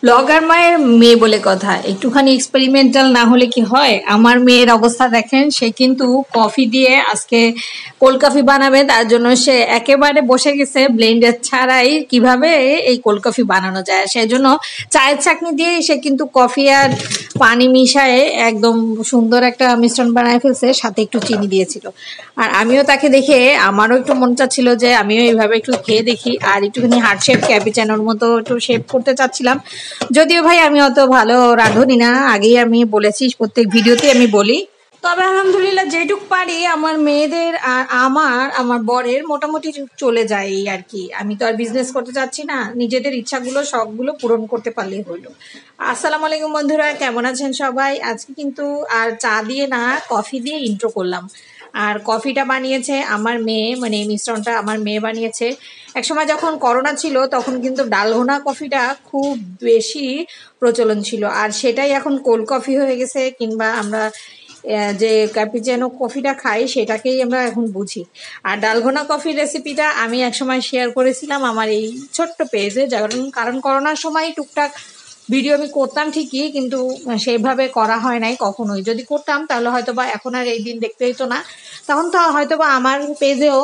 Blogger মায়ের মেয়ে বলে কথা, একটুখানি এক্সপেরিমেন্টাল না হলে কি হয়। আমার মেয়ের অবস্থা দেখেন, সে কিন্তু কফি দিয়ে আজকে কোল্ড কফি বানাবে, তার জন্য সে একেবারে বসে গেছে ব্লেন্ডার ছাড়াই কিভাবে এই কোল্ড কফি বানানো যায়। সেই জন্য চায়ের চাকনি দিয়ে সে কিন্তু কফি আর পানি মিশায়ে একদম সুন্দর একটা মিশ্রণ বানায় ফেলছে, সাথে একটু চিনি দিয়েছিল। আর আমিও তাকে দেখে আমারও একটু মন চাচ্ছিল যে আমিও এইভাবে একটু খেয়ে দেখি, আর একটুখানি হার্ট শেপ ক্যাপিচানোর মতো একটু শেপ করতে চাচ্ছিলাম। যদিও ভাই আমি অত ভালো রাঁধুনি না, আগেই আমি বলেছি, প্রত্যেক ভিডিওতে আমি বলি। তবে আলহামদুলিল্লাহ যেটুক পারি আমার মেয়েদের আর আমার বরের মোটামুটি চলে যায় এই আর কি। আমি তো আর বিজনেস করতে চাচ্ছি না, নিজেদের ইচ্ছাগুলো শখগুলো পূরণ করতে পারলেই হলো। আসসালামু আলাইকুম বন্ধুরা, কেমন আছেন সবাই? আজকে কিন্তু আর চা দিয়ে না, কফি দিয়ে ইন্ট্রো করলাম। আর কফিটা বানিয়েছে আমার মেয়ে, মানে এই মিশ্রণটা আমার মেয়ে বানিয়েছে। একসময় যখন করোনা ছিল তখন কিন্তু ডালগোনা কফিটা খুব বেশি প্রচলন ছিল, আর সেটাই এখন কোল্ড কফি হয়ে গেছে, কিংবা আমরা যে ক্যাপিচিনো কফিটা খাই সেটাকেই আমরা এখন বুঝি। আর ডালগোনা কফির রেসিপিটা আমি একসময় শেয়ার করেছিলাম আমার এই ছোট্ট পেজে, কারণ করোনার সময় টুকটাক ভিডিও আমি করতাম ঠিকই, কিন্তু সেইভাবে করা হয় নাই কখনোই। যদি করতাম তাহলে হয়তোবা এখন আর এই দিন দেখতে হইতো না, তখন তো হয়তোবা আমার পেজেও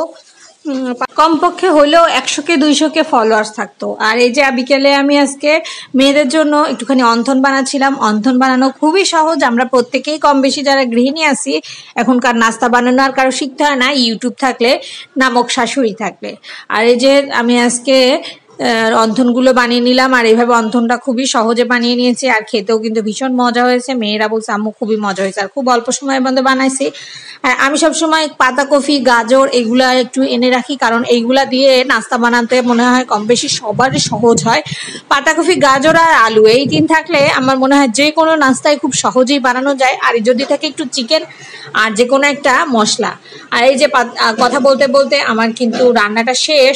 কমপক্ষে হলেও 100-200 ফলোয়ার্স থাকতো। আর এই যে বিকেলে আমি আজকে মেয়েদের জন্য একটুখানি অন্থন বানাচ্ছিলাম। অন্থন বানানো খুবই সহজ, আমরা প্রত্যেকেই কম বেশি যারা গৃহিণী আছি এখনকার নাস্তা বানানো আর কারো শিখতে হয় না, ইউটিউব থাকলে, নামক শাশুড়ি থাকলে। আর এই যে আমি আজকে অন্থনগুলো বানিয়ে নিলাম, আর এইভাবে অন্থনটা খুবই সহজে বানিয়ে নিয়েছি, আর খেতেও কিন্তু ভীষণ মজা হয়েছে। মেয়েরা বলছে আম্মু খুবই মজা হয়েছে, আর খুব অল্প সময়ের মধ্যে বানাইছি। আর আমি সবসময় পাতাকপি, গাজর এগুলা একটু এনে রাখি, কারণ এইগুলা দিয়ে নাস্তা বানাতে মনে হয় কম বেশি সবারই সহজ হয়। পাতাকপি, গাজর আর আলু এই তিন থাকলে আমার মনে হয় যে কোনো নাস্তায় খুব সহজেই বানানো যায়। আর যদি থাকে একটু চিকেন আর যে কোনো একটা মশলা। আর এই যে কথা বলতে বলতে আমার কিন্তু রান্নাটা শেষ,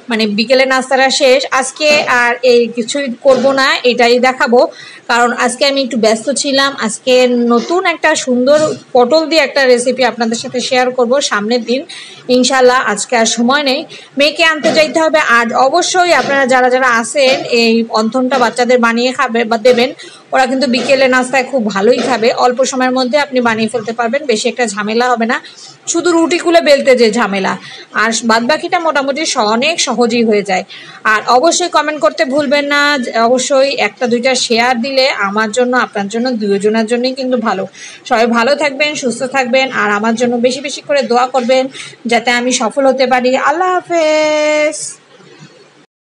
মানে বিকেলে নাস্তাটা শেষ আজকে। আর এই কিছুই করব না, এটাই দেখাবো, কারণ আজকে আমি একটু ব্যস্ত ছিলাম। আজকে নতুন একটা সুন্দর পটল দিয়ে একটা রেসিপি আপনাদের সাথে শেয়ার করব সামনের দিন ইনশাল্লাহ। আজকে আর সময় নেই, মেয়েকে আনতে যাইতে হবে। আর অবশ্যই আপনারা যারা যারা আসেন এই অন্থনটা বাচ্চাদের বানিয়ে খাবে বা দেবেন, ওরা কিন্তু বিকেলে নাস্তায় খুব ভালোই খাবে। অল্প সময়ের মধ্যে আপনি বানিয়ে ফেলতে পারবেন, বেশি একটা ঝামেলা হবে না, শুধু রুটিগুলো বেলতে যে ঝামেলা, আর বাদ বাকিটা মোটামুটি অনেক সহজেই হয়ে যায়। আর অবশ্যই কমেন্ট করতে ভুলবেন না, অবশ্যই 1-2টা শেয়ার দিলে আমার জন্য, আপনার জন্য, দুজনের জন্যই কিন্তু ভালো। সবাই ভালো থাকবেন, সুস্থ থাকবেন, আর আমার জন্য বেশি বেশি করে দোয়া করবেন যাতে আমি সফল হতে পারি। আল্লাহ হাফেজ।